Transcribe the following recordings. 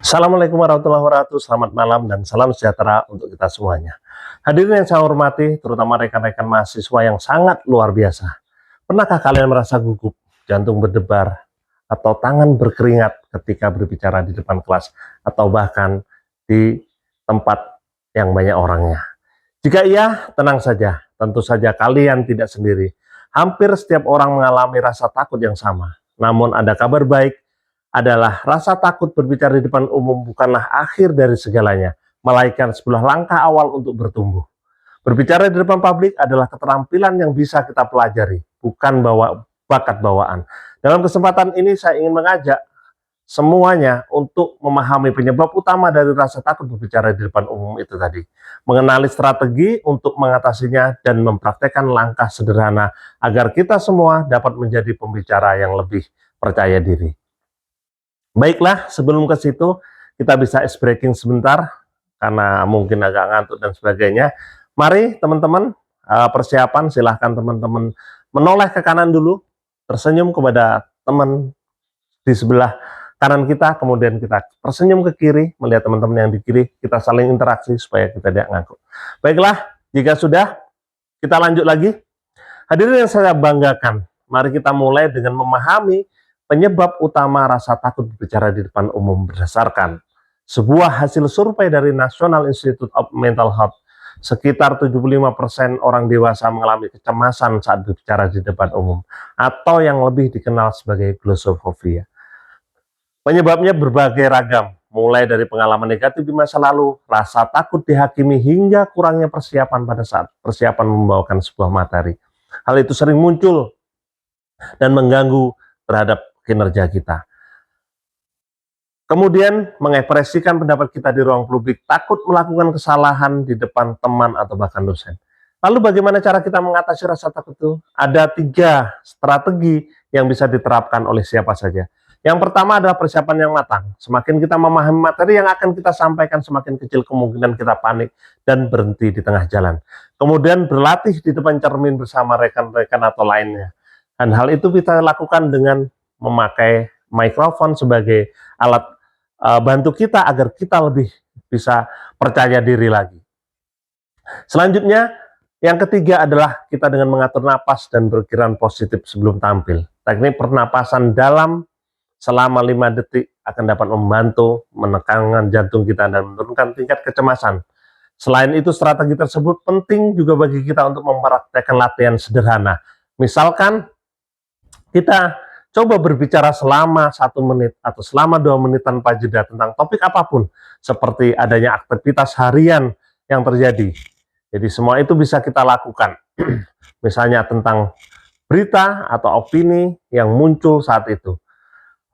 Assalamualaikum warahmatullahi wabarakatuh, selamat malam dan salam sejahtera untuk kita semuanya. Hadirin yang saya hormati, terutama rekan-rekan mahasiswa yang sangat luar biasa. Pernahkah kalian merasa gugup, jantung berdebar, atau tangan berkeringat ketika berbicara di depan kelas, atau bahkan di tempat yang banyak orangnya? Jika iya, tenang saja, tentu saja kalian tidak sendiri. Hampir setiap orang mengalami rasa takut yang sama. Namun ada kabar baik, adalah rasa takut berbicara di depan umum bukanlah akhir dari segalanya, melainkan sebuah langkah awal untuk bertumbuh. Berbicara di depan publik adalah keterampilan yang bisa kita pelajari, bukan bakat bawaan. Dalam kesempatan ini saya ingin mengajak semuanya untuk memahami penyebab utama dari rasa takut berbicara di depan umum itu tadi. Mengenali strategi untuk mengatasinya dan mempraktekkan langkah sederhana agar kita semua dapat menjadi pembicara yang lebih percaya diri. Baiklah, sebelum ke situ, kita bisa ice breaking sebentar, karena mungkin agak ngantuk dan sebagainya. Mari teman-teman, persiapan, silahkan teman-teman menoleh ke kanan dulu, tersenyum kepada teman di sebelah kanan kita, kemudian kita tersenyum ke kiri, melihat teman-teman yang di kiri, kita saling interaksi supaya kita tidak ngantuk. Baiklah, jika sudah, kita lanjut lagi. Hadirin yang saya banggakan, mari kita mulai dengan memahami penyebab utama rasa takut berbicara di depan umum berdasarkan sebuah hasil survei dari National Institute of Mental Health. Sekitar 75% orang dewasa mengalami kecemasan saat berbicara di depan umum, atau yang lebih dikenal sebagai glossophobia. Penyebabnya berbagai ragam, mulai dari pengalaman negatif di masa lalu, rasa takut dihakimi, hingga kurangnya persiapan pada saat persiapan membawakan sebuah materi. Hal itu sering muncul dan mengganggu terhadap kinerja kita. Kemudian mengekspresikan pendapat kita di ruang publik, takut melakukan kesalahan di depan teman atau bahkan dosen. Lalu bagaimana cara kita mengatasi rasa takut itu? Ada 3 strategi yang bisa diterapkan oleh siapa saja. Yang pertama adalah persiapan yang matang. Semakin kita memahami materi yang akan kita sampaikan, semakin kecil kemungkinan kita panik dan berhenti di tengah jalan. Kemudian berlatih di depan cermin bersama rekan-rekan atau lainnya. Dan hal itu kita lakukan dengan memakai mikrofon sebagai alat bantu kita agar kita lebih bisa percaya diri lagi. Selanjutnya, yang ketiga adalah kita dengan mengatur napas dan berpikiran positif sebelum tampil. Teknik pernapasan dalam selama 5 detik akan dapat membantu menekankan jantung kita dan menurunkan tingkat kecemasan. Selain itu, strategi tersebut penting juga bagi kita untuk mempraktekkan latihan sederhana. Misalkan kita coba berbicara selama 1 menit atau selama 2 menit tanpa jeda tentang topik apapun, seperti adanya aktivitas harian yang terjadi. Jadi semua itu bisa kita lakukan. Misalnya tentang berita atau opini yang muncul saat itu.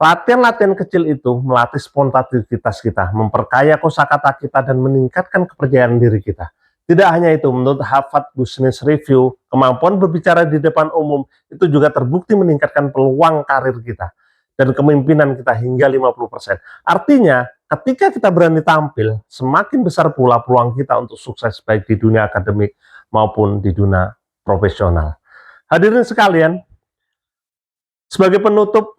Latihan-latihan kecil itu melatih spontanitas kita, memperkaya kosakata kita, dan meningkatkan kepercayaan diri kita. Tidak hanya itu, menurut Harvard Business Review, kemampuan berbicara di depan umum itu juga terbukti meningkatkan peluang karir kita dan kepemimpinan kita hingga 50%. Artinya, ketika kita berani tampil, semakin besar pula peluang kita untuk sukses baik di dunia akademik maupun di dunia profesional. Hadirin sekalian, sebagai penutup,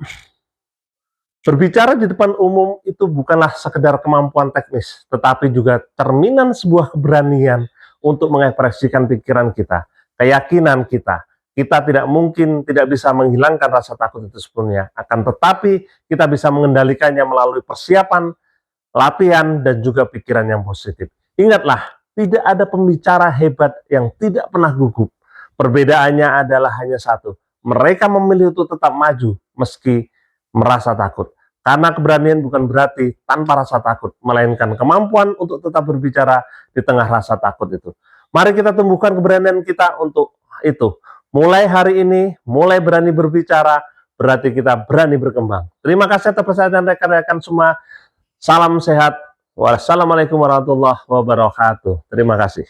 berbicara di depan umum itu bukanlah sekedar kemampuan teknis, tetapi juga cerminan sebuah keberanian untuk mengekspresikan pikiran kita, keyakinan kita. Kita tidak mungkin tidak bisa menghilangkan rasa takut itu sepenuhnya, akan tetapi kita bisa mengendalikannya melalui persiapan, latihan, dan juga pikiran yang positif. Ingatlah, tidak ada pembicara hebat yang tidak pernah gugup. Perbedaannya adalah hanya satu, mereka memilih untuk tetap maju meski merasa takut. Karena keberanian bukan berarti tanpa rasa takut, melainkan kemampuan untuk tetap berbicara di tengah rasa takut itu. Mari kita tumbuhkan keberanian kita untuk itu. Mulai hari ini, mulai berani berbicara, berarti kita berani berkembang. Terima kasih atas perhatian rekan-rekan semua. Salam sehat. Wassalamualaikum warahmatullahi wabarakatuh. Terima kasih.